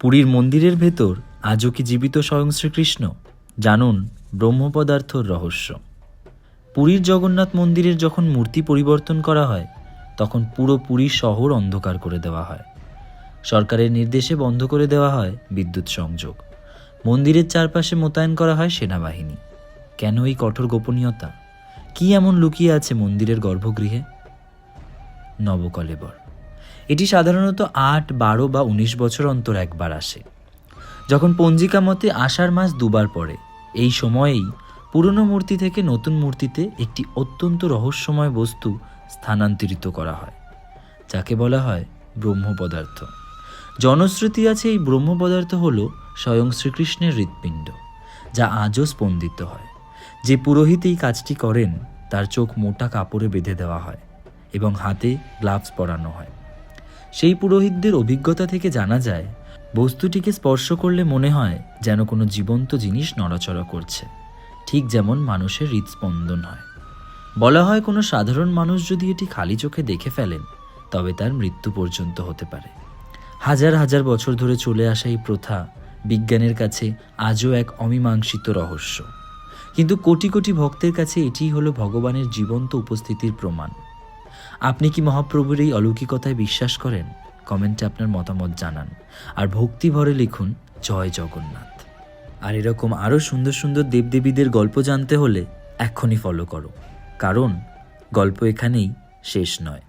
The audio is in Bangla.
পুরীর মন্দিরের ভেতর আজও কি জীবিত স্বয়ং শ্রীকৃষ্ণ? জানুন ব্রহ্মপদার্থর রহস্য। পুরীর জগন্নাথ মন্দিরের যখন মূর্তি পরিবর্তন করা হয় তখন পুরো পুরী শহর অন্ধকার করে দেওয়া হয়। সরকারের নির্দেশে বন্ধ করে দেওয়া হয় বিদ্যুৎ সংযোগ। মন্দিরের চারপাশে মোতায়েন করা হয় সেনাবাহিনী। কেন এই কঠোর গোপনীয়তা? কি এমন লুকিয়ে আছে মন্দিরের গর্ভগৃহে? নবকলেবর। এটি সাধারণত ৮, ১২ বা ১৯ বছর অন্তর একবার আসে। যখন পঞ্জিকা মতে আষাঢ় মাস দুবার পড়ে, এই সময়েই পুরনো মূর্তি থেকে নতুন মূর্তিতে একটি অত্যন্ত রহস্যময় বস্তু স্থানান্তরিত করা হয়, যাকে বলা হয় ব্রহ্ম পদার্থ। জনশ্রুতি আছে এই ব্রহ্ম পদার্থ হল স্বয়ং শ্রীকৃষ্ণের হৃৎপিণ্ড, যা আজও স্পন্দিত হয়। যে পুরোহিত এই কাজটি করেন তার চোখ মোটা কাপড়ে বেঁধে দেওয়া হয় এবং হাতে গ্লাভস পরানো হয়। সেই পুরোহিতদের অভিজ্ঞতা থেকে জানা যায়, বস্তুটিকে স্পর্শ করলে মনে হয় যেন কোনো জীবন্ত জিনিস নড়াচড়া করছে, ঠিক যেমন মানুষের হৃৎস্পন্দন হয়। বলা হয় কোনো সাধারণ মানুষ যদি এটি খালি চোখে দেখে ফেলেন তবে তার মৃত্যু পর্যন্ত হতে পারে। হাজার হাজার বছর ধরে চলে আসা এই প্রথা বিজ্ঞানের কাছে আজও এক অমীমাংসিত রহস্য, কিন্তু কোটি কোটি ভক্তের কাছে এটিই হলো ভগবানের জীবন্ত উপস্থিতির প্রমাণ। আপনি কি মহাপ্রভুর এই অলৌকিকতায় বিশ্বাস করেন? কমেন্টে আপনার মতামত জানান, আর ভক্তি ভরে লিখুন জয় জগন্নাথ। আর এরকম আরও সুন্দর সুন্দর দেবদেবীদের গল্প জানতে হলে এক্ষুনি ফলো করো, কারণ গল্প এখানেই শেষ নয়।